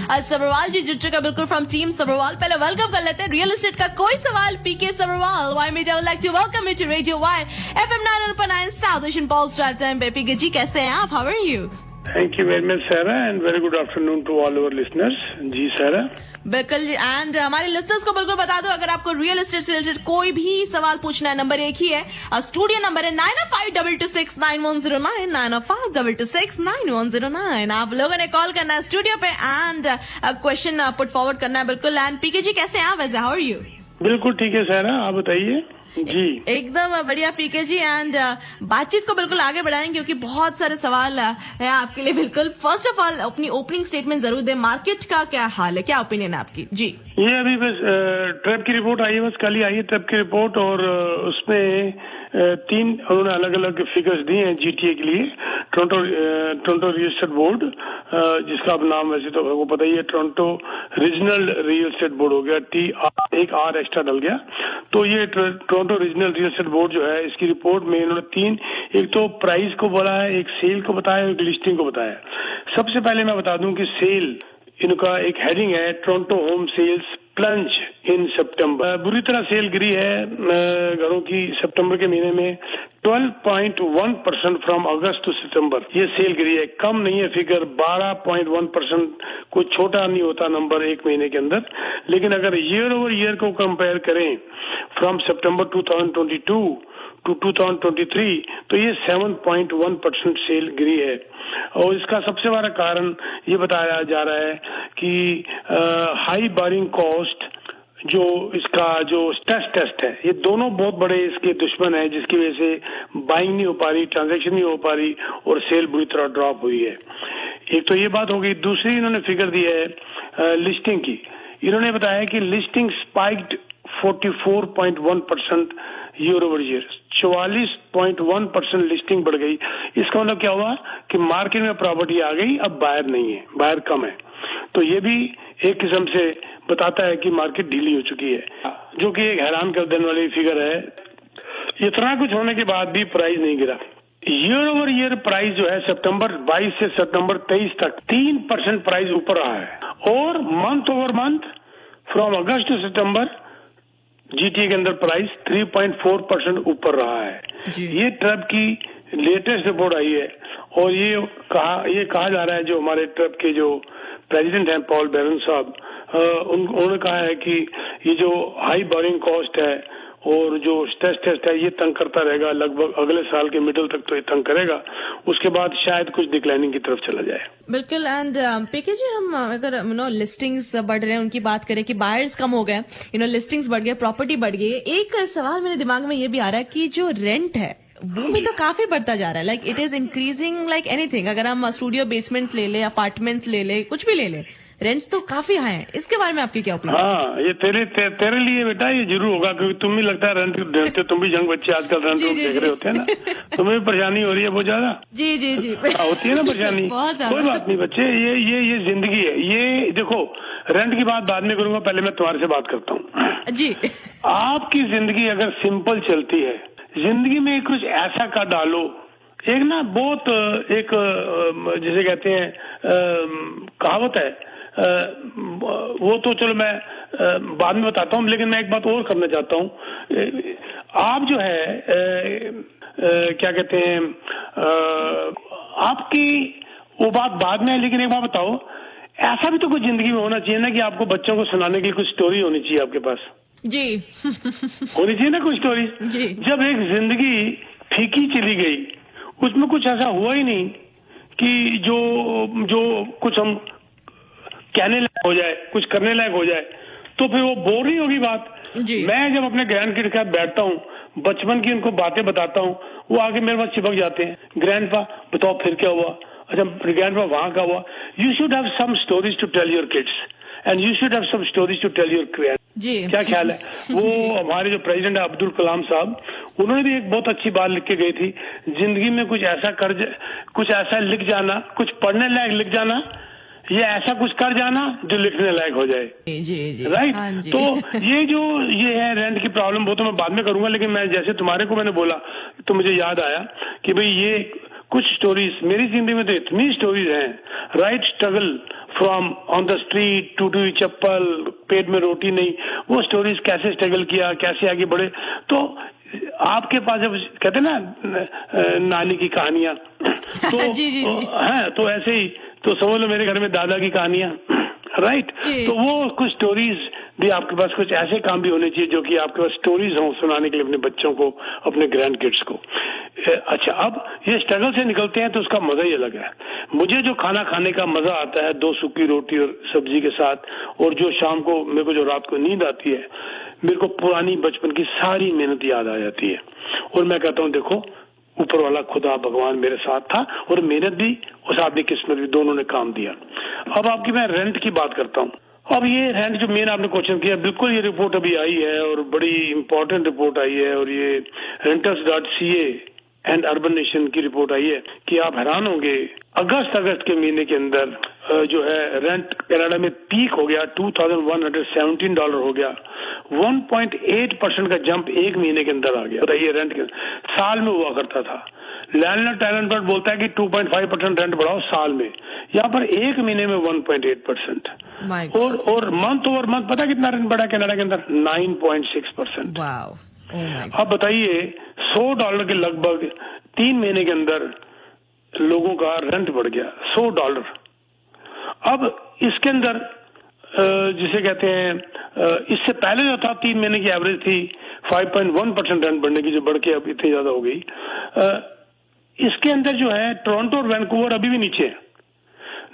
सब्रवाल जी जुड़ चुका बिल्कुल फ्रॉम टीम सब्रवाल। पहले वेलकम कर लेते हैं रियल एस्टेट का कोई सवाल PK Sabharwal. Y media would like to welcome you to radio Y FM 909 South Asian pulse drive time पे। पीके जी कैसे हैं आप? How are you? Thank you very much, Sarah, and very good afternoon to all our listeners. जी Sarah. बिल्कुल, and हमारे listeners को बिल्कुल बता दो, अगर आपको रियल एस्टेट से रिलेटेड कोई भी सवाल पूछना है, नंबर एक ही है, स्टूडियो नंबर है 9052269109 9052269109। आप लोगों ने कॉल करना है स्टूडियो पे एंड क्वेश्चन पुट फॉरवर्ड करना है बिल्कुल। एंड पीके जी कैसे हैं आप? वैसे हाउ आर यू? बिल्कुल ठीक है सारा, आप बताइए। जी एकदम बढ़िया पीके जी। एंड बातचीत को बिल्कुल आगे बढ़ाएं क्योंकि बहुत सारे सवाल है आपके लिए। बिल्कुल, फर्स्ट ऑफ ऑल अपनी ओपनिंग स्टेटमेंट जरूर दें, मार्केट का क्या हाल है, क्या ओपिनियन है आपकी? जी ये अभी बस ट्रैप की रिपोर्ट आई है, बस कल ही आई है ट्रैप की रिपोर्ट, और उसमें तीन उन्होंने अलग अलग फिगर्स दिए हैं जीटीए के लिए। टोरंटो रियल एस्टेट बोर्ड, जिसका अब नाम वैसे तो आपको पता ही है, Toronto regional real estate board हो गया, एक आर एक्स्ट्रा डल गया। तो ये Toronto regional real estate board जो है, इसकी रिपोर्ट में इन्होंने तीन, एक तो प्राइस को बोला है, एक सेल को बताया, एक लिस्टिंग को बताया। सबसे पहले मैं बता दूं कि सेल, इनका एक हेडिंग है टोरंटो होम सेल्स प्लंज इन सितंबर। बुरी तरह सेल गिरी है घरों की सितंबर के महीने में 12.1% फ्रॉम अगस्त टू सितंबर। ये सेल गिरी है, कम नहीं है फिगर। 12.1% कोई छोटा नहीं होता नंबर एक महीने के अंदर। लेकिन अगर ईयर ओवर ईयर को कंपेयर करें फ्रॉम सितंबर 2022 टू 2023 तो ये 7.1% सेल गिरी है। और इसका सबसे बड़ा कारण ये बताया जा रहा है कि हाई बारिंग कॉस्ट, जो इसका जो स्ट्रेस टेस्ट है, ये दोनों बहुत बड़े इसके दुश्मन है, जिसकी वजह से बाइंग नहीं हो पा रही, ट्रांजैक्शन नहीं हो पा रही और सेल बुरी तरह ड्रॉप हुई है। एक तो ये बात हो गई। दूसरी इन्होंने फिगर दी है लिस्टिंग की। इन्होंने बताया कि listing spiked 44.1% year over year, 44.1% listing बढ़ गई। इसका मतलब क्या हुआ कि मार्केट में प्रॉपर्टी आ गई, अब बायर नहीं है, बायर कम है। तो ये भी एक किस्म से बताता है कि मार्केट ढीली हो चुकी है, जो कि एक हैरान कर देने वाली फिगर है। इतना कुछ होने के बाद भी प्राइस नहीं गिरा। ईयर ओवर ईयर प्राइस जो है सितंबर 22 से सितंबर 23 तक 3% प्राइस ऊपर रहा है, और month over month from August to September GTA के अंदर प्राइस 3.4% ऊपर रहा है। ये ट्रब की लेटेस्ट रिपोर्ट आई है, और ये कहा जा रहा है, जो हमारे ट्रब के जो प्रेसिडेंट हैं पॉल बेरन साहब, उन्होंने कहा है कि ये जो हाई बोरिंग कॉस्ट है और जो स्ट्रेस टेस्ट है, ये तंग करता रहेगा लगभग अगले साल के मिडिल तक। तो ये तंग करेगा, उसके बाद शायद कुछ डिक्लाइनिंग की तरफ चला जाए। बिल्कुल। एंड पीके जी, हम अगर लिस्टिंग्स बढ़ रहे हैं, उनकी बात करें कि बायर्स कम हो गए, लिस्टिंग्स बढ़ गए, प्रॉपर्टी बढ़ गई, एक सवाल मेरे दिमाग में ये भी आ रहा है कि जो रेंट है वो भी तो काफी बढ़ता जा रहा है। Like it is increasing like anything. अगर हम स्टूडियो बेसमेंट्स ले ले, अपार्टमेंट्स ले ले, कुछ भी ले ले, रेंट्स तो काफी हाई हैं। इसके बारे में आपकी क्या ओपिनियन? हाँ, ये तेरे लिए बेटा ये जरूर होगा, क्योंकि तुम भी लगता है रेंट देते, तुम भी जंग बच्चे आजकल रेंट देख रहे होते हैं ना। तुम्हें भी परेशानी हो रही है बहुत ज्यादा? जी जी जी होती है ना परेशानी। कोई बात नहीं बच्चे, ये जिंदगी है। ये देखो, रेंट की बात बाद में करूंगा, पहले मैं तुम्हारे से बात करता हूँ जी। आपकी जिंदगी अगर सिंपल चलती है, जिंदगी में कुछ ऐसा कर डालो, एक ना बहुत एक जिसे कहते हैं कहावत है, वो तो चलो मैं बाद में बताता हूँ, लेकिन मैं एक बात और करना चाहता हूँ। आप जो है क्या कहते हैं, आपकी वो बात बाद में है, लेकिन एक बात बताओ, ऐसा भी तो कुछ जिंदगी में होना चाहिए ना कि आपको बच्चों को सुनाने के लिए कुछ स्टोरी होनी चाहिए आपके पास। जी होनी चाहिए ना कुछ स्टोरी। जब एक जिंदगी फीकी चली गई, उसमें कुछ ऐसा हुआ ही नहीं कि जो कुछ हम कहने लायक हो जाए, कुछ करने लायक हो जाए, तो फिर वो बोर नहीं होगी बात। मैं जब अपने ग्रैंड किड के साथ बैठता हूँ, बचपन की उनको बातें बताता हूँ, वो आगे मेरे पास चिपक जाते हैं। ग्रैंडपा बताओ फिर क्या हुआ? अच्छा ग्रैंडपा वहां का हुआ। You should have some stories to tell your kids and you should have some stories to tell your grand. क्या ख्याल है? वो हमारे जो प्रेसिडेंट है अब्दुल कलाम साहब, उन्होंने भी एक बहुत अच्छी बात लिख के गई थी, जिंदगी में कुछ ऐसा लिख जाना, कुछ पढ़ने लायक लिख जाना, ये ऐसा कुछ कर जाना जो लिखने लायक हो जाए। जी राइट। तो ये है रेंट की प्रॉब्लम, वो तो मैं बाद में करूंगा, लेकिन मैं जैसे तुम्हारे को मैंने बोला तो मुझे याद आया कि भाई ये कुछ स्टोरीज, मेरी जिंदगी में तो इतनी स्टोरीज हैं। Right struggle from on the street, टूटी चप्पल, पेट में रोटी नहीं, वो स्टोरीज कैसे स्ट्रगल किया, कैसे आगे बढ़े। तो आपके पास जब कहते ना नानी की कहानियां तो जी। हाँ, तो ऐसे ही तो समझ लो मेरे घर में दादा की कहानियां, राइट। तो वो कुछ स्टोरीज भी आपके पास, कुछ ऐसे काम भी होने चाहिए जो कि आपके पास स्टोरीज हों सुनाने के लिए अपने बच्चों को, अपने ग्रैंड किड्स को। अच्छा, अब ये स्ट्रगल से निकलते हैं तो उसका मजा ही अलग है। मुझे जो खाना खाने का मजा आता है 2 सूखी रोटी और सब्जी के साथ, और जो शाम को मेरे को जो रात को नींद आती है, मेरे को पुरानी बचपन की सारी मेहनत याद आ जाती है। और मैं कहता हूँ देखो, ऊपर वाला खुदा भगवान मेरे साथ था, और मेहनत भी और साथ में किस्मत भी, दोनों ने काम दिया। अब आपकी मैं रेंट की बात करता हूँ। अब ये रेंट जो मेन आपने क्वेश्चन किया, बिल्कुल ये रिपोर्ट अभी आई है और बड़ी इंपॉर्टेंट रिपोर्ट आई है, और ये renters.ca एंड अर्बन नेशन की रिपोर्ट आई है कि आप हैरान होंगे, अगस्त के महीने के अंदर जो है रेंट कनाडा में पीक हो गया, $2,117 हो गया, 1.8% का जंप एक महीने के अंदर आ गया। बताइए, रेंट के साल में हुआ करता था। लैंडलॉर्ड टैलेंट बोलता है कि 2.5% रेंट बढ़ाओ साल में, यहाँ पर एक महीने में 1.8%। और मंथ ओवर मंथ पता कितना रेंट बढ़ा कनाडा के अंदर? 9.6%। अब बताइए, $100 के लगभग 3 महीने के अंदर लोगों का रेंट बढ़ गया, $100। अब इसके अंदर जिसे कहते हैं, इससे पहले जो था 3 महीने की एवरेज थी 5.1% रेंट बढ़ने की, जो बढ़ के अब इतनी ज्यादा हो गई। इसके अंदर जो है टोरंटो और वैंकूवर अभी भी नीचे है।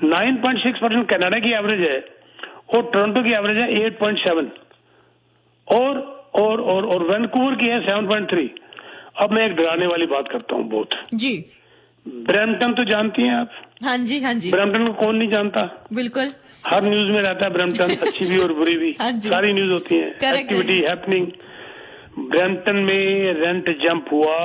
9.6% कनाडा की एवरेज है और टोरंटो की एवरेज है 8.7 और वैंकूवर की है 7.3। अब मैं एक डराने वाली बात करता हूँ बहुत जी। ब्रैम्पटन तो जानती हैं आप? हाँ जी। ब्रैम्पटन को कौन नहीं जानता? बिल्कुल, हर न्यूज में रहता है ब्रैम्पटन, अच्छी भी और बुरी भी। हाँ, सारी न्यूज होती है, एक्टिविटी हैपनिंग। ब्रैम्पटन में रेंट जंप हुआ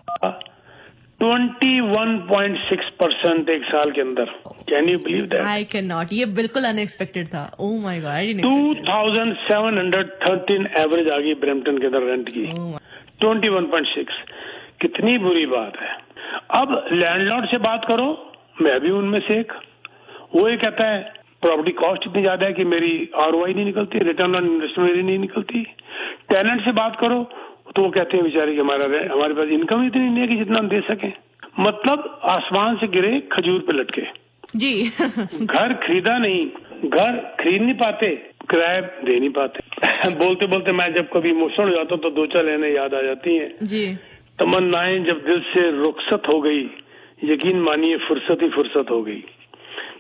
21.6% एक साल के अंदर। Can you believe that? I can not. ये बिल्कुल अनएक्सपेक्टेड था। Oh my God. 2713 एवरेज आ गई ब्रैम्पटन के अंदर रेंट की। 21.6, कितनी बुरी बात है। अब लैंडलॉर्ड से बात करो, मैं भी उनमें से एक। वो ये कहता है प्रॉपर्टी कॉस्ट इतनी ज्यादा है कि मेरी ROI नहीं निकलती, रिटर्न ऑन इन्वेस्टमेंट नहीं निकलती। टेनेंट से बात करो तो वो कहते हैं बेचारे कि हमारे पास इनकम इतनी नहीं है कि जितना हम दे सकें। मतलब आसमान से गिरे खजूर पे लटके जी। घर खरीदा नहीं, घर खरीद नहीं पाते, किराया दे नहीं पाते। बोलते बोलते मैं जब कभी इमोशनल हो जाता हूँ तो 2-4 लाइनें याद आ जाती हैं जी। तमन्नाएं जब दिल से रुखसत हो गई, यकीन मानिए फुर्सत ही फुर्सत हो गई।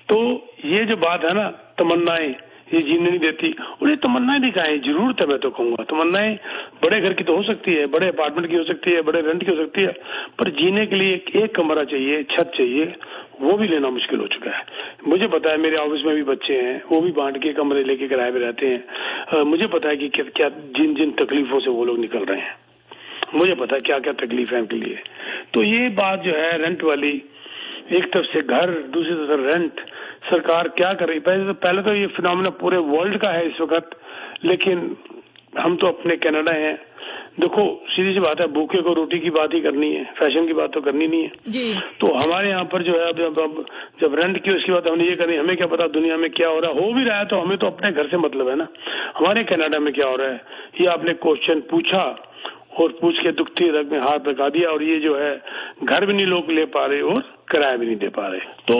तो ये जो बात है ना, तमन्नाएं ये जीने नहीं देती। और ये तमन्नाएं दिखाएं, जरूरत है, मैं तो कहूंगा तमन्नाएं बड़े घर की तो हो सकती है, बड़े अपार्टमेंट की हो सकती है, बड़े रेंट की हो सकती है, पर जीने के लिए एक कमरा चाहिए, छत चाहिए, वो भी लेना मुश्किल हो चुका है। मुझे पता है, मेरे ऑफिस में भी बच्चे हैं, वो भी बांट के कमरे लेके किराए पे रहते हैं। मुझे पता है कि क्या जिन जिन तकलीफों से वो लोग निकल रहे हैं, मुझे पता है क्या क्या तकलीफ है उनके लिए। तो ये बात जो है रेंट वाली, एक तरफ से घर, दूसरी तरफ रेंट, सरकार क्या कर रही? पहले तो ये फिनोमेना पूरे वर्ल्ड का है इस वक्त, लेकिन हम तो अपने कनाडा हैं। देखो सीधी सी बात है, भूखे को रोटी की बात ही करनी है, फैशन की बात तो करनी नहीं है जी। तो हमारे यहाँ पर जो है अब जब रेंट की उसकी बात हमने ये करनी, हमें क्या पता दुनिया में क्या हो रहा है, हो भी रहा है तो हमें तो अपने घर से मतलब है ना, हमारे कनाडा में क्या हो रहा है। ये आपने क्वेश्चन पूछा और पूछ के दुखती रग में हाथ लगा दिया, और ये जो है घर भी नहीं लोग ले पा रहे और किराया भी नहीं दे पा रहे। तो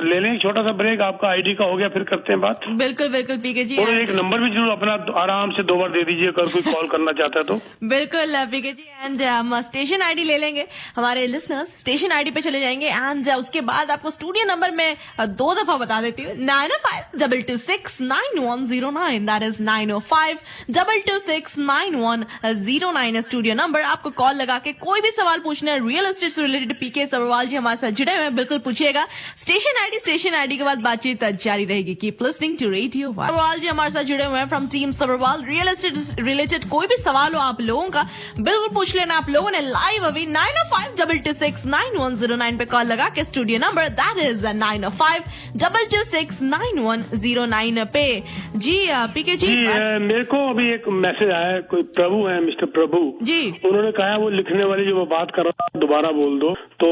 ले लें एक छोटा सा ब्रेक, आपका आईडी का हो गया, फिर करते हैं बात। बिल्कुल बिल्कुल पीके जी। और एक नंबर भी जरूर अपना आराम से 2 बार दे दीजिए अगर कोई कॉल करना चाहता है तो। बिल्कुल पीके जी। एंड हम स्टेशन आईडी ले लेंगे, हमारे लिसनर्स स्टेशन आईडी पे चले जाएंगे, एंड उसके बाद आपको स्टूडियो नंबर में 2 दफा बता देती हूँ, 905-226-9109, दैट इज 905-226-9109 स्टूडियो नंबर। आपको कॉल लगा के कोई भी सवाल पूछना है रियल एस्टेट से रिलेटेड, पीके सब्रवाल जी हमारे साथ जुड़े हुए हैं, बिल्कुल पूछिएगा। स्टेशन आईडी के बाद बातचीत जारी रहेगी। Keep listening to radio Sabharwal ji हमारे साथ जुड़े हुए हैं from team Sabharwal. Real estate related कोई भी सवाल हो आप लोगों का, बिल्कुल पूछ लेना आप लोगों ने लाइव अभी 905-226-9109 पे कॉल लगा के स्टूडियो नंबर दैट इज 905-226-9109 पे। जी पीके जी, मेरे को अभी एक मैसेज आया, कोई प्रभु है, मिस्टर प्रभु जी, उन्होंने कहा वो लिखने वाली जो मैं बात कर रहा था दोबारा बोल दो। तो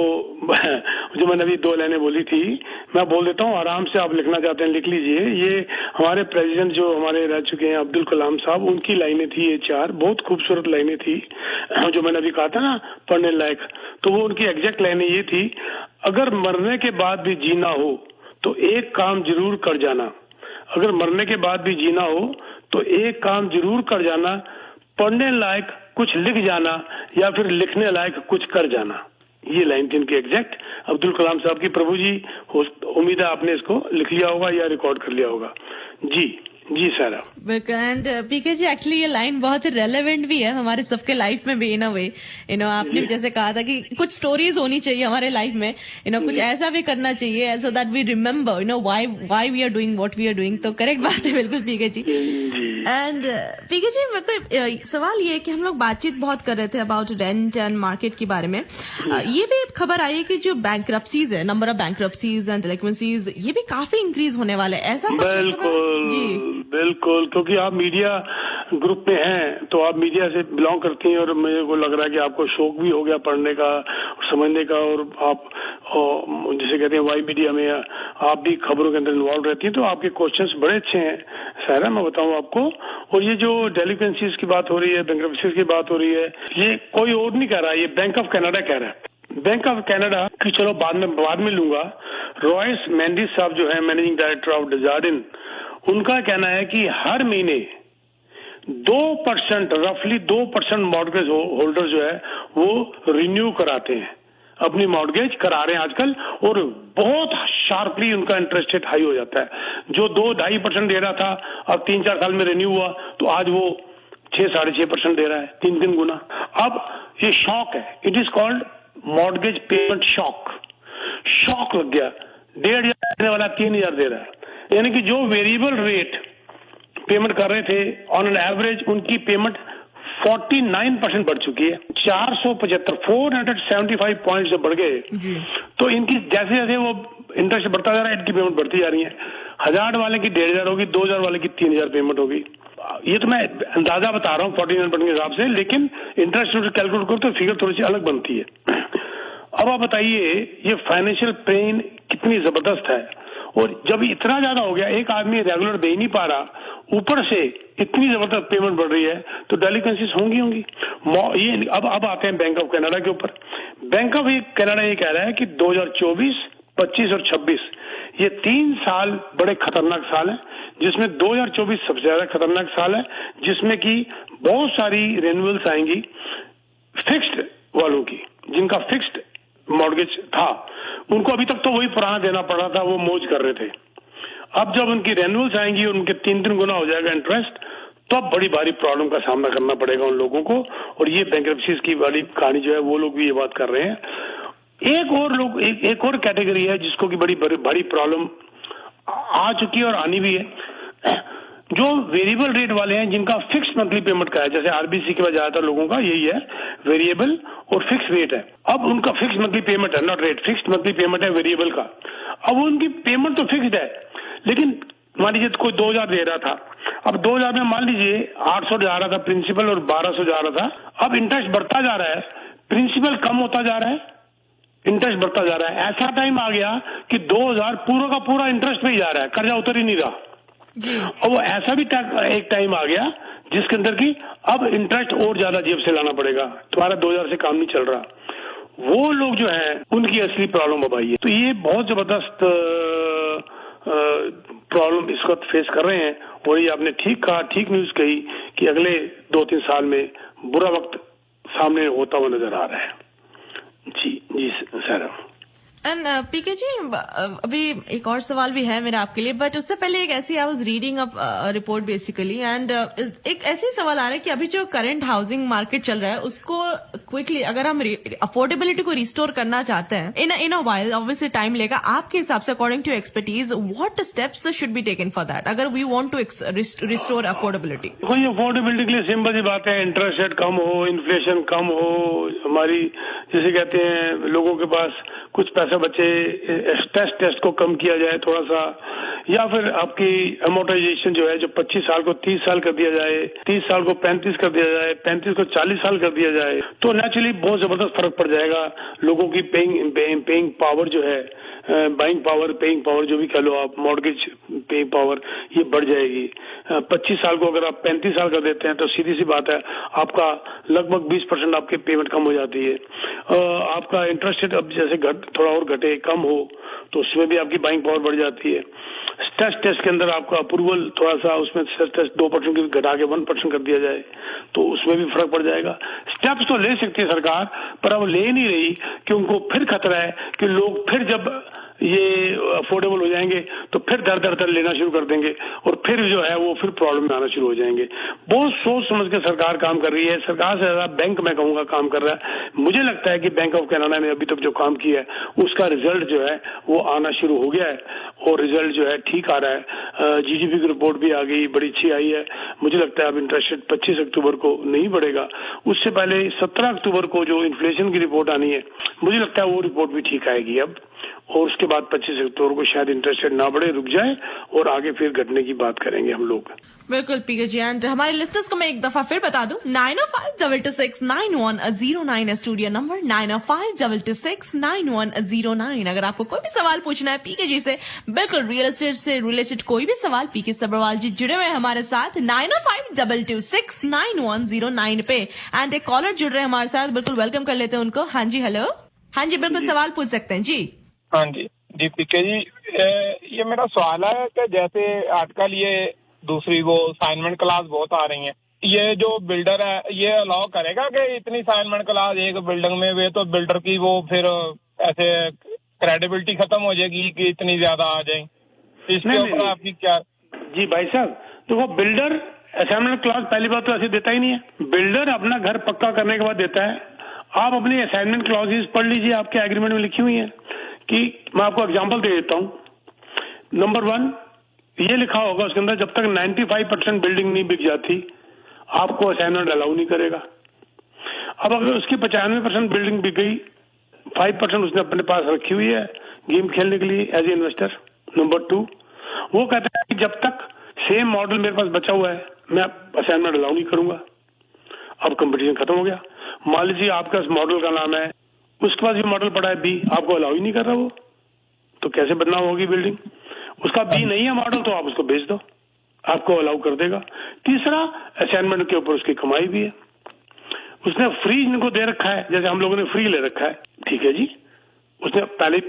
जो मैंने अभी 2 लाइनें बोली थी, मैं बोल देता हूँ, आराम से आप लिखना चाहते हैं लिख लीजिए। ये हमारे प्रेसिडेंट जो हमारे रह चुके हैं अब्दुल कलाम साहब, उनकी लाइनें थी ये 4, बहुत खूबसूरत लाइनें थी जो मैंने अभी कहा था ना पढ़ने लायक। तो वो उनकी एग्जैक्ट लाइनें ये थी, अगर मरने के बाद भी जीना हो तो एक काम जरूर कर जाना, अगर मरने के बाद भी जीना हो तो एक काम जरूर कर जाना, पढ़ने लायक कुछ लिख जाना या फिर लिखने लायक कुछ कर जाना। ये लाइन थी इनकी एग्जैक्ट अब्दुल कलाम साहब की। प्रभु जी, उम्मीद है आपने इसको लिख लिया होगा या रिकॉर्ड कर लिया होगा। जी जी sir. And PK ji, actually ये लाइन बहुत रेलेवेंट भी है हमारे सबके लाइफ में भी इन अ वे। आपने जैसे कहा था कि कुछ स्टोरीज होनी चाहिए हमारे लाइफ में, कुछ ऐसा भी करना चाहिए so that we remember why we are doing what we are doing. तो करेक्ट बात है बिल्कुल पीके जी। एंड पीके जी, मेरे को सवाल ये है कि हम लोग बातचीत बहुत कर रहे थे अबाउट रेंट एंड मार्केट के बारे में। ये भी खबर आई है कि जो बैंक्रप्सीज है, नंबर ऑफ बैंक्रप्सीज एंड डेलिक्वेंसीज, ये भी काफी इंक्रीज होने वाला है, ऐसा कुछ? बिल्कुल जी बिल्कुल, क्योंकि आप मीडिया ग्रुप में हैं तो आप मीडिया से बिलोंग करती हैं और मेरे को लग रहा है कि आपको शौक भी हो गया पढ़ने का, समझने का, और आप जिसे कहते हैं वाई मीडिया में आप भी खबरों के अंदर इन्वॉल्व रहती हैं, तो आपके क्वेश्चंस बड़े अच्छे हैं सारा, मैं बताऊं आपको। और ये जो डेलिक्वेंसीज की बात हो रही है, बैंक्रप्सीज की बात हो रही है, ये कोई और नहीं कह रहा, ये बैंक ऑफ कनाडा कह रहा है। बैंक ऑफ कनाडा की चलो बाद में लूंगा। रॉयस मेंडिस साहब जो है मैनेजिंग डायरेक्टर ऑफ डेजर्टिन, उनका कहना है कि हर महीने 2%, रफली 2% मॉर्गेज होल्डर जो है वो रिन्यू कराते हैं, अपनी मॉर्गेज करा रहे हैं आजकल, और बहुत शार्पली उनका इंटरेस्ट रेट हाई हो जाता है। जो 2-2.5% दे रहा था, अब 3-4 साल में रिन्यू हुआ तो आज वो 6-6.5% दे रहा है, 3 गुना। अब ये शॉक है, it is called mortgage payment shock. Shock लग गया, 1,500 देने वाला 3,000 दे रहा है, यानी कि जो वेरिएबल रेट पेमेंट कर रहे थे ऑन एन एवरेज, उनकी पेमेंट 49% बढ़ चुकी है। 475 पॉइंट जब बढ़ गए तो इनकी जैसे जैसे वो इंटरेस्ट बढ़ता जा रहा है, इनकी पेमेंट बढ़ती जा रही है। 1,000 वाले की 1,500 होगी, 2,000 वाले की 3,000 पेमेंट होगी। ये तो मैं अंदाजा बता रहा हूँ 49% के हिसाब से, लेकिन इंटरेस्ट रेट कैलकुलेट करो तो फिगर थोड़ी सी अलग बनती है। अब आप बताइए ये फाइनेंशियल पेन कितनी जबरदस्त है, और जब इतना ज्यादा हो गया, एक आदमी रेगुलर दे ही नहीं पा रहा, ऊपर से इतनी जबरदस्त पेमेंट बढ़ रही है, तो डेलिक्वेंसीज होंगी। ये अब आते हैं बैंक ऑफ कनाडा के ऊपर। बैंक ऑफ कनाडा ये कह रहा है कि 2024, 25 और 26 ये 3 साल बड़े खतरनाक साल हैं, जिसमें 2024 सबसे ज्यादा खतरनाक साल है, जिसमें कि बहुत सारी रेन्युअल्स आएंगी फिक्स्ड वालों की, जिनका फिक्स्ड मॉर्गेज था, उनको अभी तक तो वही पुराना देना पड़ रहा था, वो मौज कर रहे थे। अब जब उनकी रेन्युअल्स आएंगी, उनके 3 गुना हो जाएगा इंटरेस्ट, तो अब बड़ी भारी प्रॉब्लम का सामना करना पड़ेगा उन लोगों को। और ये बैंक्रप्सीज की वाली कहानी जो है, वो लोग भी ये बात कर रहे हैं। एक और कैटेगरी है जिसको की बड़ी भारी प्रॉब्लम आ चुकी है और आनी भी है, जो वेरिएबल रेट वाले हैं, जिनका फिक्स मंथली पेमेंट का है। जैसे आरबीसी के बाद ज्यादातर लोगों का यही है, वेरिएबल और फिक्स रेट है। अब उनका फिक्स मंथली पेमेंट है, not rate, fix monthly payment है वेरिएबल का। अब उनकी पेमेंट तो फिक्स्ड है, लेकिन मान लीजिए कोई 2,000 दे रहा था, अब 2,000 में मान लीजिए 800 जा रहा था प्रिंसिपल और 1,200 जा रहा था। अब इंटरेस्ट बढ़ता जा रहा है, प्रिंसिपल कम होता जा रहा है, इंटरेस्ट बढ़ता जा रहा है। ऐसा टाइम आ गया कि 2,000 पूरा का पूरा इंटरेस्ट में ही जा रहा है, कर्जा उतर ही नहीं रहा। और वो ऐसा भी एक टाइम आ गया जिसके अंदर की अब इंटरेस्ट और ज्यादा जेब से लाना पड़ेगा, तुम्हारा 2,000 से काम नहीं चल रहा। वो लोग जो है उनकी असली प्रॉब्लम अब आई है। तो ये बहुत जबरदस्त प्रॉब्लम इस वक्त फेस कर रहे हैं। और ये आपने ठीक कहा, ठीक न्यूज कही कि अगले 2-3 साल में बुरा वक्त सामने होता हुआ नजर आ रहा है। जी सर। एंड पीके जी, अभी एक और सवाल भी है मेरा आपके लिए, बट उससे पहले एक ऐसी I was reading up report basically, and एक ऐसे सवाल आ रहा है कि अभी जो करंट हाउसिंग मार्केट चल रहा है उसको क्विकली अगर हम अफोर्डेबिलिटी को रिस्टोर करना चाहते हैं, in a while, obviously time लेगा, आपके हिसाब से according to expertise what steps should be taken for that, अगर we want to restore affordability? कोई अफोर्डेबिलिटी के लिए सिंपल सी बात है, इंटरेस्ट रेट कम हो, इन्फ्लेशन कम हो, हमारी जिसे कहते हैं लोगों के पास कुछ पैसा बचे, टेस्ट को कम किया जाए थोड़ा सा, या फिर आपकी अमोर्टाइजेशन जो है जो 25 साल को 30 साल कर दिया जाए, 30 साल को 35 कर दिया जाए, 35 को 40 साल कर दिया जाए, तो नेचुरली बहुत जबरदस्त फर्क पड़ जाएगा। लोगों की पेइंग पावर जो है, बाइंग पावर, पेइंग पावर जो भी कह लो आप, मॉर्गेज पेइंग पावर, ये बढ़ जाएगी। 25 साल को अगर आप 35 साल कर देते हैं तो सीधी सी बात है आपका लगभग 20% आपकी पेमेंट कम हो जाती है। आपका इंटरेस्ट रेट अब जैसे थोड़ा और घटे, कम हो, तो उसमें भी आपकी बाइंग पावर बढ़ जाती है। स्ट्रेस टेस्ट के अंदर आपका अप्रूवल थोड़ा सा उसमें स्ट्रेस टेस्ट 2% घटा के 1% कर दिया जाए तो उसमें भी फर्क पड़ जाएगा। स्टेप्स तो ले सकती है सरकार, पर अब ले नहीं रही कि उनको फिर खतरा है कि लोग फिर जब ये अफोर्डेबल हो जाएंगे तो फिर दर लेना शुरू कर देंगे और फिर जो है वो फिर प्रॉब्लम में आना शुरू हो जाएंगे। बहुत सोच समझ के सरकार काम कर रही है। सरकार से ज्यादा बैंक मैं कहूँगा काम कर रहा है। मुझे लगता है कि बैंक ऑफ कनाडा ने अभी तक जो काम किया है उसका रिजल्ट जो है वो आना शुरू हो गया है और रिजल्ट जो है ठीक आ रहा है। जीडीपी की रिपोर्ट भी आ गई, बड़ी अच्छी आई है। मुझे लगता है अब इंटरेस्ट रेट 25 अक्टूबर को नहीं बढ़ेगा, उससे पहले 17 अक्टूबर को जो इन्फ्लेशन की रिपोर्ट आनी है मुझे लगता है वो रिपोर्ट भी ठीक आएगी अब, और उसके बाद 25 अक्टूबर को शायद इंटरेस्ट रेट ना बढ़े, रुक जाए और आगे फिर घटने की बात करेंगे हम लोग। बिल्कुल पीके जी। एंड हमारे लिस्टर्स को मैं एक दफा फिर बता दूं, 9052269109 स्टूडियो नंबर 9052269109। अगर आपको कोई भी सवाल पूछना है पीके जी से, बिल्कुल रियल एस्टेट से रिलेटेड कोई भी सवाल, पीके सब्रवाल जी जुड़े हुए हैं हमारे साथ 9052269109 पे। एंड एक कॉलर जुड़ रहे हैं हमारे साथ, बिल्कुल वेलकम कर लेते हैं उनको। हाँ जी, हेलो। हाँ जी, बिल्कुल सवाल पूछ सकते हैं जी। हाँ जी पीके जी, ये मेरा सवाल है कि जैसे आजकल ये दूसरी वो असाइनमेंट क्लास बहुत आ रही हैं, ये जो बिल्डर है ये अलाउ करेगा कि इतनी असाइनमेंट क्लास एक बिल्डिंग में हुए तो बिल्डर की वो फिर ऐसे क्रेडिबिलिटी खत्म हो जाएगी कि इतनी ज्यादा आ जाए, इसके ऊपर आपकी क्या? जी भाई साहब, देखो बिल्डर असाइनमेंट क्लास पहली बात तो ऐसे देता ही नहीं है। बिल्डर अपना घर पक्का करने के बाद देता है। आप अपनी असाइनमेंट क्लॉजेस पढ़ लीजिए, आपके एग्रीमेंट में लिखी हुई है कि मैं आपको एग्जांपल दे देता हूं। नंबर 1 ये लिखा होगा उसके अंदर, जब तक 95% बिल्डिंग नहीं बिक जाती आपको असाइनमेंट अलाउ नहीं करेगा। अब अगर उसकी 95% बिल्डिंग बिक गई, 5% उसने अपने पास रखी हुई है गेम खेलने के लिए एज ए इन्वेस्टर। नंबर 2 वो कहता है कि जब तक सेम मॉडल मेरे पास बचा हुआ है मैं असाइनमेंट अलाउ नहीं करूंगा। अब कंपटीशन खत्म हो गया। मान लीजिए आपका इस मॉडल का नाम है, उसके पास भी मॉडल पड़ा है बी, आपको अलाउ ही नहीं कर रहा वो, तो कैसे बदनाम होगी बिल्डिंग? उसका बी नहीं है मॉडल तो आप उसको बेच दो, आपको अलाउ कर देगा। तीसरा, असाइनमेंट के ऊपर उसकी कमाई भी है। उसने फ्री इनको दे रखा है, जैसे हम लोगों ने फ्री ले रखा है, ठीक है जी, उसने पहले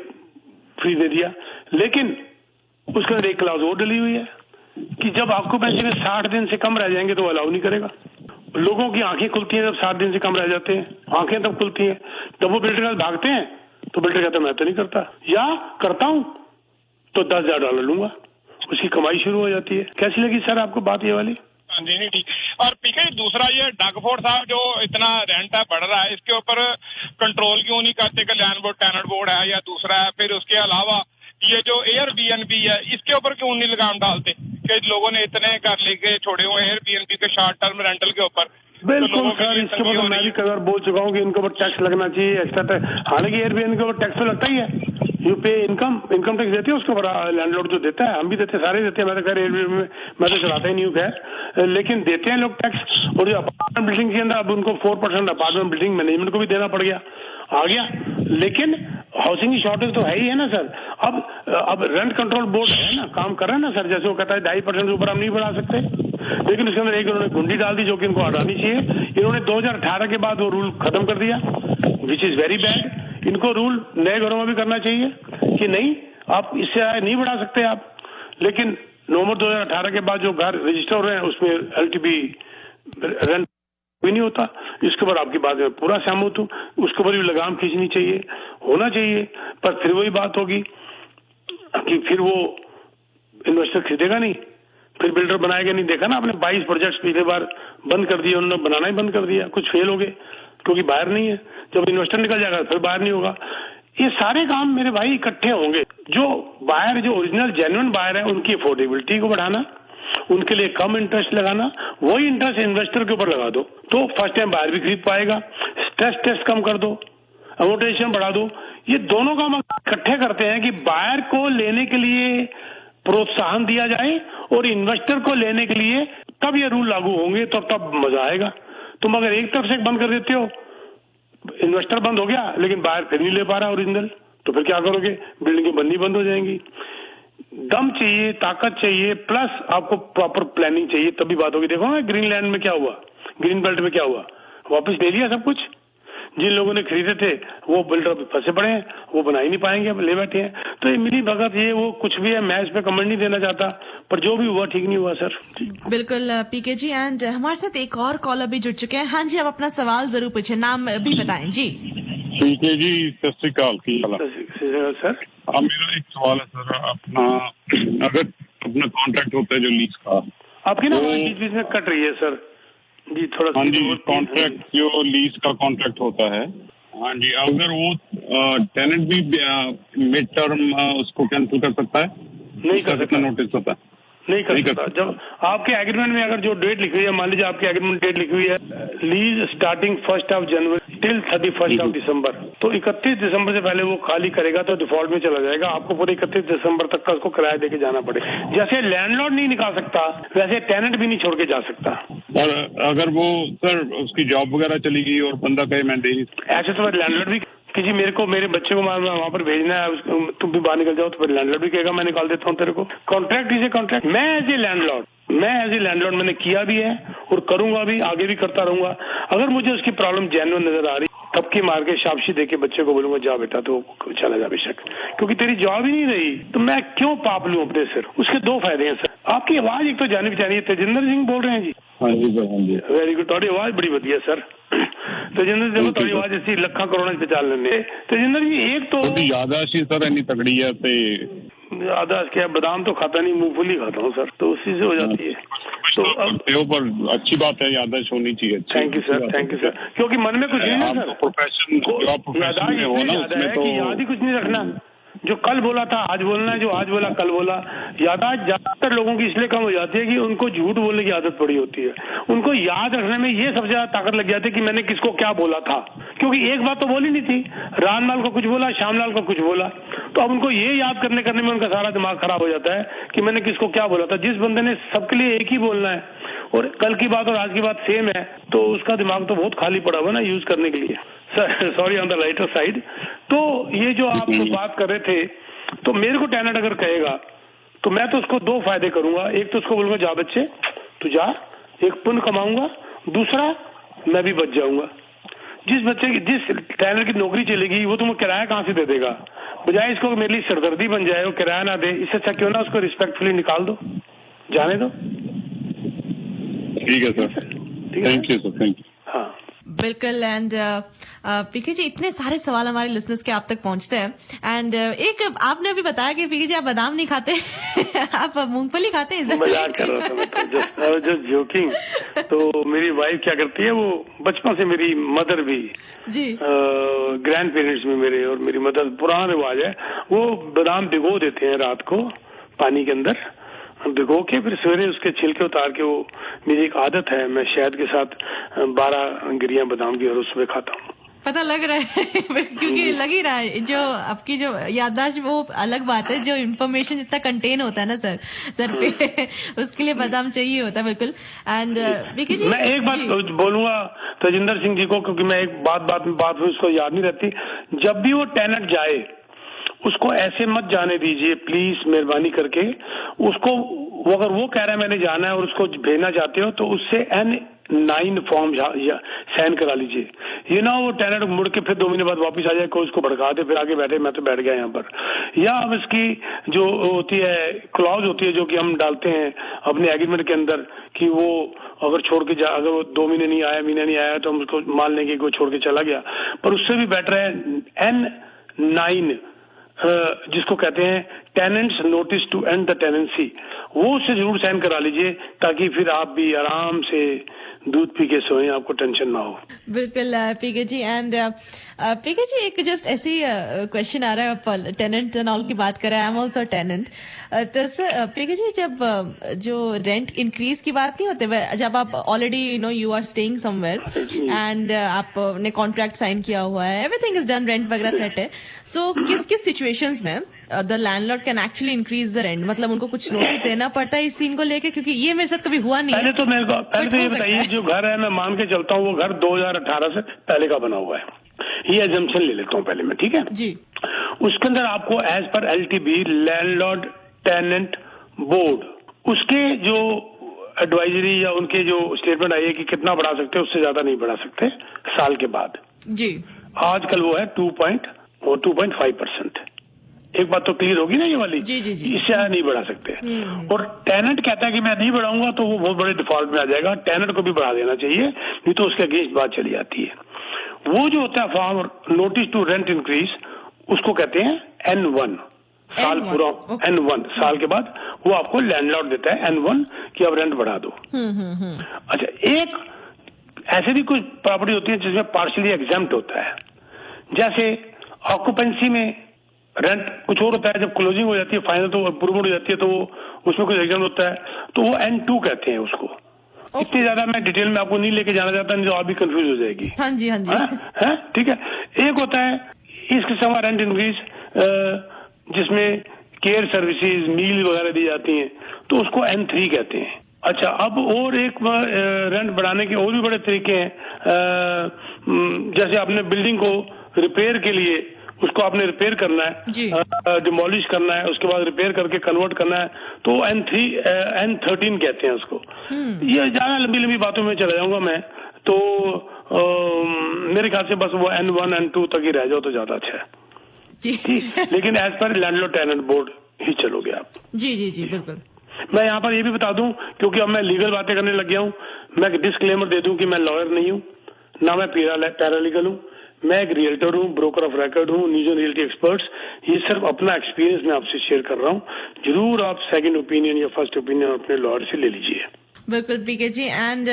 फ्री दे दिया, लेकिन उसके अंदर एक क्लाउज और डली हुई है कि जब ऑक्यूपेंसी में 60 दिन से कम रह जाएंगे तो अलाउ नहीं करेगा। लोगों की आंखें खुलती हैं जब 7 दिन से कम रह जाते हैं, आंखें तब खुलती हैं, तब वो बिल्डर के भागते हैं, तो बिल्डर कहता है मैं तो नहीं करता, या करता हूं तो $10,000 लूंगा, उसकी कमाई शुरू हो जाती है। कैसी लगी सर आपको बात ये वाली? जी नहीं ठीक। और पीके दूसरा ये डगफोर्ड साहब जो इतना रेंट है बढ़ रहा है, इसके ऊपर कंट्रोल क्यों नहीं करते कि लैंडलॉर्ड टेनेंट बोर्ड है या दूसरा है? फिर उसके अलावा ये जो एयरबीएनबी है इसके ऊपर क्यों नहीं लगाम डालते कि लोगों ने इतने घर लेके छोड़े हुए एयरबीएनबी के शॉर्ट टर्म रेंटल के ऊपर? बिल्कुल सर, इसके ऊपर मैं भी कई बार बोल चुका हूँ कि इनके ऊपर टैक्स लगना चाहिए, एक्स्ट्रा टैक्स। हालांकि एयरबीएनबी के ऊपर टैक्स तो लगता ही है, यू पे इनकम टैक्स देते हैं उसके ऊपर, लैंडलॉर्ड जो देता है, हम भी देते हैं, सारे देते हैं। मैं तो खैर एयरबीएनबी में मैं तो चलाता ही नहीं हूँ खैर, लेकिन देते हैं लोग टैक्स। और जो अपार्टमेंट बिल्डिंग के अंदर अब उनको 4% अपार्टमेंट बिल्डिंग मैनेजमेंट को भी देना पड़ गया, आ गया। लेकिन हाउसिंग की शॉर्टेज तो है ही है ना सर। अब रेंट कंट्रोल बोर्ड है ना, काम कर रहा है ना सर, जैसे वो कहता है 2.5% से ऊपर हम नहीं बढ़ा सकते, लेकिन उसके अंदर एक इन्होंने गुंडी डाल दी जो कि इनको हटानी चाहिए। इन्होंने 2018 के बाद वो रूल खत्म कर दिया, विच इज वेरी बैड। इनको रूल नए घरों में भी करना चाहिए कि नहीं, आप इससे नहीं बढ़ा सकते आप, लेकिन नवंबर 2018 के बाद जो घर रजिस्टर हो रहे हैं उसमें एलटीबी रेंट भी नहीं होता। इसके ऊपर आपकी बात में पूरा सहमत हूँ, उसके ऊपर भी लगाम खींचनी चाहिए, होना चाहिए। पर फिर वही बात होगी कि फिर वो इन्वेस्टर खरीदेगा नहीं, फिर बिल्डर बनाएगा नहीं। देखा ना आपने 22 प्रोजेक्ट्स पिछले बार बंद कर दिए, उन्होंने बनाना ही बंद कर दिया, कुछ फेल हो गए क्योंकि बाहर नहीं है। जब इन्वेस्टर निकल जाएगा फिर बाहर नहीं होगा। ये सारे काम मेरे भाई इकट्ठे होंगे। जो बायर, जो ओरिजिनल जेन्युइन बायर है, उनकी अफोर्डेबिलिटी को बढ़ाना, उनके लिए कम इंटरेस्ट लगाना, वही इंटरेस्ट इन्वेस्टर के ऊपर लगा दो तो फर्स्ट टाइम बायर भी खरीद पाएगा। स्ट्रेस टेस्ट कम कर दो, अमोर्टाइजेशन बढ़ा दो, ये दोनों का मकसद इकट्ठे करते हैं कि बायर को लेने के लिए प्रोत्साहन दिया जाए और इन्वेस्टर को लेने के लिए तब ये रूल लागू होंगे तो तब मजा आएगा। तुम अगर एक तरफ से बंद कर देते हो, इन्वेस्टर बंद हो गया लेकिन बायर फिर नहीं ले पा रहा ओरिजिनल, तो फिर क्या करोगे? बिल्डिंगें बननी बंद हो जाएंगी। दम चाहिए, ताकत चाहिए, प्लस आपको प्रॉपर प्लानिंग चाहिए, तभी बात होगी। देखो ना ग्रीनलैंड में क्या हुआ, ग्रीन बेल्ट में क्या हुआ, वापस ले लिया सब कुछ। जिन लोगों ने खरीदे थे वो बिल्डर फंसे पड़े हैं, वो बना ही नहीं पाएंगे, अब ले बैठे हैं। तो ये मिली भगत, ये वो कुछ भी है, मैं इस पे कमेंट नहीं देना चाहता, पर जो भी हुआ ठीक नहीं हुआ सर। बिल्कुल पीके जी। एंड हमारे साथ एक और कॉलर भी जुड़ चुके हैं। हाँ जी, आप अपना सवाल जरूर पूछे, नाम भी बताएं जी। ठीक है जी, सत श्री अकाल सर। मेरा एक सवाल है सर, अपना अगर अपना कॉन्ट्रैक्ट होता है जो लीज का, आपकी ना बीच बीच में कट रही है सर जी, थोड़ा। हाँ जी, कॉन्ट्रैक्ट जो लीज का कॉन्ट्रैक्ट होता है, हाँ जी, अगर वो टेनेंट भी मिड टर्म उसको कैंसिल कर सकता है? नहीं कर सकता, नोटिस होता है नहीं कर सकता। जब आपके एग्रीमेंट में अगर जो डेट लिखी हुई है, मान लीजिए आपके एग्रीमेंट डेट लिखी हुई है लीज स्टार्टिंग 1 जनवरी टिल 31 दिसंबर, तो 31 दिसंबर से पहले वो खाली करेगा तो डिफॉल्ट में चला जाएगा। आपको पूरे 31 दिसंबर तक का उसको किराया देके जाना पड़ेगा। जैसे लैंडलॉर्ड नहीं निकाल सकता, वैसे टेनेंट भी नहीं छोड़ के जा सकता। और अगर वो सर उसकी जॉब वगैरह चली गई और बंदा कहे मैं दे, ऐसे तो लैंडलॉर्ड भी किसी मेरे बच्चे को वहां पर भेजना है, तुम भी बाहर निकल जाओ, तो फिर लैंडलॉर्ड भी कहेगा मैं निकाल देता हूँ तेरे को। Contract is a contract. मैं एज ए लैंडलॉर्ड मैंने किया भी है और करूंगा भी, आगे भी करता रहूंगा। अगर मुझे उसकी प्रॉब्लम जेन्युइन नजर आ रही, थपकी मार के शाबाशी देके बच्चे को बोलूंगा जा बेटा, तो चला जा बेशक, क्योंकि तेरी जॉब ही नहीं रही तो मैं क्यों पाप लूं अपने सिर। उसके दो फायदे हैं सर। आपकी आवाज एक तो जानी पहचानी है, तेजिंदर सिंह बोल रहे हैं जी? हाँ जी सर, हाँ जी, वेरी गुड, थोड़ी आवाज बड़ी बढ़िया सर। तेजिंदर देखो थोड़ी आवाज ऐसी लखा करोड़ पहचान लेने। तेजिंदर जी एक तो यादाश्त सर इतनी तगड़ी है, यादाश्त क्या, बादाम तो खाता नहीं, मूंगफली खाता हूँ सर, तो उसी से हो जाती है। तो अब पर अच्छी बात है, यादाश्त होनी चाहिए। Thank you sir, thank you sir, क्योंकि मन में कुछ नहीं है सर, प्रोफेशन यादाश्त है कि याद ही कुछ नहीं रखना। जो कल बोला था आज बोलना है, जो आज बोला कल बोला। यादाश्त ज्यादातर लोगों की इसलिए कम हो जाती है कि उनको झूठ बोलने की आदत पड़ी होती है। उनको याद रखने में ये सबसे ज्यादा ताकत लग जाती है कि मैंने किसको क्या बोला था, क्योंकि एक बात तो बोली नहीं थी, रामलाल को कुछ बोला, श्यामलाल को कुछ बोला, तो अब उनको ये याद करने में उनका सारा दिमाग खराब हो जाता है कि मैंने किसको क्या बोला था। जिस बंदे ने सबके लिए एक ही बोलना है और कल की बात और आज की बात सेम है, तो उसका दिमाग तो बहुत खाली पड़ा हुआ ना यूज करने के लिए। Sorry on the lighter side. तो ये जो आप बात कर रहे थे, तो मेरे को टेनेंट अगर कहेगा तो मैं तो उसको दो फायदे करूंगा। एक तो उसको बोलूंगा जा बच्चे तू जा, एक पुण्य कमाऊंगा, दूसरा मैं भी बच जाऊंगा। जिस टेनेंट की नौकरी चलेगी वो तुम्हें किराया कहाँ से दे देगा, बजाय इसको मेरे लिए सरदर्दी बन जाए, वो किराया ना दे, इससे अच्छा क्यों ना उसको रिस्पेक्टफुली निकाल दो, जाने दो। ठीक है sir, thank you sir, thank you. हाँ बिल्कुल। एंड पीके जी, इतने सारे सवाल हमारे लिसनर्स के आप तक पहुंचते हैं। एंड एक आपने अभी बताया कि पीके जी आप बादाम नहीं खाते आप मूंगफली खाते हैं। मजाक कर रहा था मैं, जस्ट जोकिंग। तो मेरी वाइफ क्या करती है, वो बचपन से, मेरी मदर भी जी, ग्रैंड पेरेंट्स में मेरे और मेरी मदर, पुराना रिवाज है, वो बादाम भिगो देते हैं रात को पानी के अंदर, भिगो के फिर सवेरे उसके छिलके उतार के, वो मेरी एक आदत है, मैं शहद के साथ 12 गिरियां बादाम की और सुबह खाता हूँ। पता लग रहा है क्योंकि लग ही रहा है जो आपकी जो याददाश्त, वो अलग बात है, जो इन्फॉर्मेशन जितना कंटेन होता है ना सर पे उसके लिए बादाम चाहिए होता है। बिल्कुल। एंड विकी जी, मैं एक बात बोलूंगा तेजिंदर सिंह जी को, क्योंकि मैं एक बात उसको याद नहीं रहती। जब भी वो टेनेंट जाए उसको ऐसे मत जाने दीजिए प्लीज, मेहरबानी करके। उसको अगर वो कह रहा है मैंने जाना है और उसको भेजना चाहते हो तो उससे N9 फॉर्म साइन करा लीजिए। ये ना वो टेनेंट मुड़ के फिर 2 महीने बाद वापस आ जाए, कोई उसको भड़का दे, फिर आगे बैठे मैं तो बैठ गया यहाँ पर। या अब इसकी जो होती है क्लॉज होती है जो कि हम डालते हैं अपने एग्रीमेंट के अंदर, कि वो अगर छोड़ के अगर वो 2 महीने नहीं आया, महीना नहीं आया, तो हम उसको मान लेंगे कि वो छोड़ के चला गया। पर उससे भी बेटर है N9 जिसको कहते हैं tenants notice to end the tenancy, वो उससे जरूर साइन करा लीजिए ताकि फिर आप भी आराम से दूध पी के सोएं, आपको टेंशन ना हो। बिल्कुल पीके जी। एंड पीके जी एक जस्ट ऐसी क्वेश्चन आ रहा है, आप टेनेंट एंड ऑल की बात कर रहे हैं, आई एम ऑल्सो टेनेंट। तो सर पीके जी जब जो रेंट इंक्रीज की बात नहीं होते, जब आप already you are staying somewhere and आपने कॉन्ट्रैक्ट साइन किया हुआ है, एवरीथिंग इज डन, रेंट वगैरह सेट है, सो किस किस सिचुएशंस में the landlord can actually increase the rent, मतलब उनको कुछ नोटिस देना पड़ता है इस सीन को लेके? क्योंकि ये मेरे साथ कभी हुआ नहीं है। पहले तो ये बताइए, जो घर है मैं मान के चलता हूँ वो घर 2018 से पहले का बना हुआ है, ये एजम्पशन ले लेता हूँ पहले मैं, ठीक है जी। उसके अंदर आपको as per LTB landlord tenant board, उसके जो एडवाइजरी या उनके जो स्टेटमेंट आई है कि कितना बढ़ा सकते हैं, उससे ज्यादा नहीं बढ़ा सकते साल के बाद जी। आजकल वो है 2.5%। एक बात तो क्लियर होगी ना ये वाली, जी जी जी। इससे ज्यादा नहीं बढ़ा सकते। और टेनेंट कहता है कि मैं नहीं बढ़ाऊंगा तो वो बहुत बड़े डिफॉल्ट में आ जाएगा, टेनेंट को भी बढ़ा देना चाहिए, नहीं तो उसके अगेंस्ट बात चली जाती है। वो जो होता है form notice to rent increase, उसको कहते हैं N1, साल पूरा N1 साल के बाद वो आपको लैंडलॉर्ड देता है N1 कि अब रेंट बढ़ा दो। अच्छा, एक ऐसे भी कुछ प्रॉपर्टी होती है जिसमें पार्शियली एग्जेम्प्ट होता है, जैसे ऑक्यूपेंसी में रेंट कुछ और होता है, जब क्लोजिंग हो जाती है फाइनल तो अप्रूवल हो जाती है तो उसमें कुछ एग्जाम होता है, तो वो N2 कहते हैं उसको। इतनी ज्यादा मैं डिटेल में आपको नहीं लेके जाना चाहता, नहीं तो आप भी कंफ्यूज हो जाएगी। हाँ जी हाँ जी। है ठीक है। एक होता है इस किस्म का रेंट इंक्रीज जिसमें केयर सर्विसेज मील वगैरह दी जाती हैं, तो उसको N3 कहते हैं। अच्छा, अब और एक रेंट बढ़ाने के और भी बड़े तरीके हैं, जैसे आपने बिल्डिंग को रिपेयर के लिए उसको आपने रिपेयर करना है, डिमोलिश करना है, उसके बाद रिपेयर करके कन्वर्ट करना है, तो N13 कहते हैं उसको। ये ज्यादा लंबी लंबी बातों में चला जाऊंगा मैं, तो मेरे ख्याल से बस वो N1 N2 तक ही रह जाओ तो ज्यादा अच्छा है जी। लेकिन as per landlord tenant board ही चलोगे आप। जी जी जी बिल्कुल। मैं यहाँ पर ये भी बता दूं, क्योंकि अब मैं लीगल बातें करने लग गया हूँ, मैं एक डिस्क्लेमर दे दूं कि मैं लॉयर नहीं हूँ, ना मैं पैरालीगल हूँ, मैं एक रियल्टर हूँ, ब्रोकर ऑफ रिकॉर्ड हूँ, न्यूज़ रियल्टी एक्सपर्ट्स। ये सिर्फ अपना एक्सपीरियंस मैं आपसे शेयर कर रहा हूँ, जरूर आप सेकंड ओपिनियन या फर्स्ट ओपिनियन अपने लॉयर से ले लीजिए। बिल्कुल पीके जी। एंड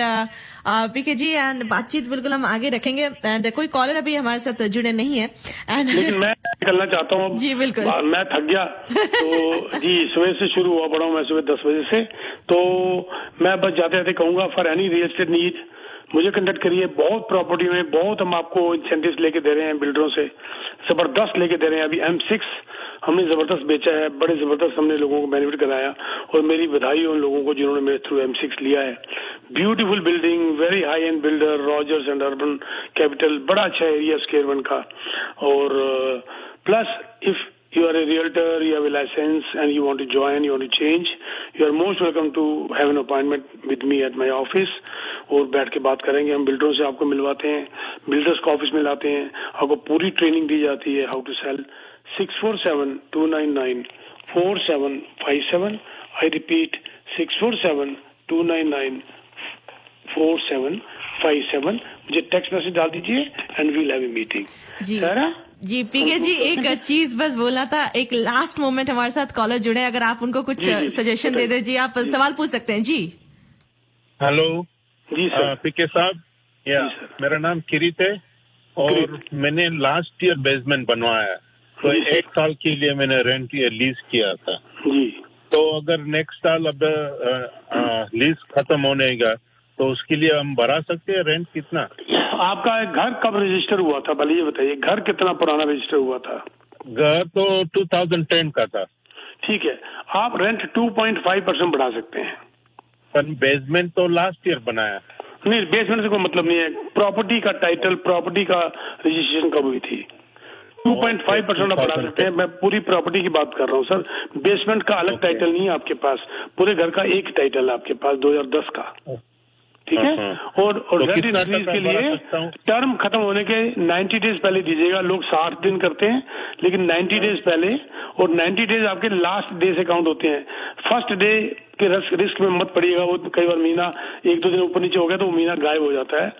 पीके जी एंड बातचीत बिल्कुल हम आगे रखेंगे। एंड कोई कॉलर अभी हमारे साथ जुड़े नहीं है, एंड लेकिन मैं निकलना चाहता हूँ जी बिल्कुल, मैं थक गया तो जी सुबह से शुरू हुआ पड़ा हूँ मैं सुबह 10 बजे से, तो मैं बस जाते जाते कहूंगा for any real estate need मुझे कंडक्ट करिए। बहुत प्रॉपर्टी में बहुत हम आपको इंसेंटिव्स लेके दे रहे हैं, बिल्डरों से जबरदस्त लेके दे रहे हैं। अभी M6 हमने जबरदस्त बेचा है, बड़े जबरदस्त हमने लोगों को बेनिफिट कराया, और मेरी बधाई उन लोगों को जिन्होंने मेरे थ्रू M6 लिया है। Beautiful building, very high and builder, Rogers and urban capital, बड़ा अच्छा एरिया स्क्वायर 1 का। और plus if you are a realtor, you have a license and you want to join, you want to change, you are most welcome to have an appointment with me at my office, और बैठ के बात करेंगे। हम बिल्डरों से आपको मिलवाते हैं, बिल्डर्स को ऑफिस में लाते हैं, आपको पूरी ट्रेनिंग दी जाती है how to sell. 647-299-4757। I repeat 647-299-4757। मुझे टेक्स्ट मैसेज डाल दीजिए and we'll have a meeting. Sarah ji पीके जी एक चीज बस बोलना था, एक लास्ट मोमेंट हमारे साथ कॉलर जुड़े, अगर आप उनको कुछ सजेशन दे दीजिए, आप सवाल पूछ सकते हैं जी। हेलो जी सर। पीके साहब, मेरा नाम किरीट है और मैंने लास्ट ईयर बेसमेंट बनवाया है, तो 1 साल के लिए मैंने रेंट या लीज किया था जी। तो अगर नेक्स्ट साल अब लीज खत्म होने का तो उसके लिए हम बढ़ा सकते हैं रेंट कितना? आपका घर कब रजिस्टर हुआ था, भले ये बताइए, घर कितना पुराना रजिस्टर हुआ था? घर तो 2010 का था। ठीक है, आप रेंट 2.5% बढ़ा सकते हैं। पर बेसमेंट तो लास्ट ईयर बनाया। नहीं, बेसमेंट से कोई मतलब नहीं है, प्रॉपर्टी का टाइटल, प्रॉपर्टी का रजिस्ट्रेशन कब हुई थी, 2.5% आप बढ़ा सकते हैं। मैं पूरी प्रॉपर्टी की बात कर रहा हूँ सर, बेसमेंट का अलग टाइटल नहीं है आपके पास, पूरे घर का एक टाइटल है आपके पास 2010 का, ठीक है। और रेंट इंक्रीज के लिए टर्म खत्म होने के 90 डेज पहले दीजिएगा। लोग 60 दिन करते हैं, लेकिन 90 डेज पहले, और 90 डेज आपके लास्ट डे से काउंट होते हैं। फर्स्ट डे के रिस्क में मत पड़िएगा, वो कई बार महीना 1-2 दिन ऊपर नीचे हो गया तो वो महीना गायब हो जाता है।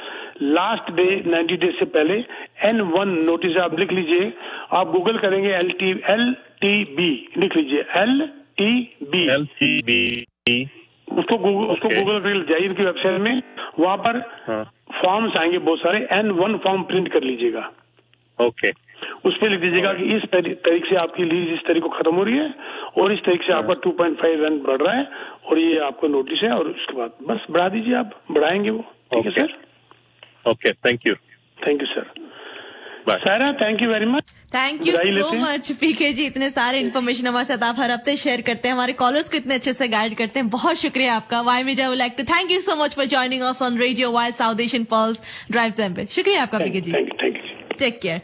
लास्ट डे 90 डेज से पहले N1 नोटिस आप लिख लीजिए, आप गूगल करेंगे LTB लिख लीजिए, LTB। LTB। उसको गूगल पे जाइए इनकी वेबसाइट में, वहां पर फॉर्म्स आएंगे बहुत सारे, N1 फॉर्म प्रिंट कर लीजिएगा। ओके। उस पर लिख दीजिएगा कि इस तारीख से आपकी लीज इस तारीख को खत्म हो रही है और इस तारीख से आपका 2.5 रेंट बढ़ रहा है और ये आपको नोटिस है, और उसके बाद बस बढ़ा दीजिए, आप बढ़ाएंगे वो। ठीक है सर। Okay, thank you sir. Saira, thank you very much. Thank you so much PK ji, इतने सारे इन्फॉर्मेशन हमारे साथ आप हर हफ्ते शेयर करते हैं, हमारे कॉलर्स को इतने अच्छे से गाइड करते हैं। बहुत शुक्रिया आपका। Y media would like to thank you so much for joining us on radio Y South Asian pulse drive time पे। शुक्रिया आपका PK ji. Thank you. Take care.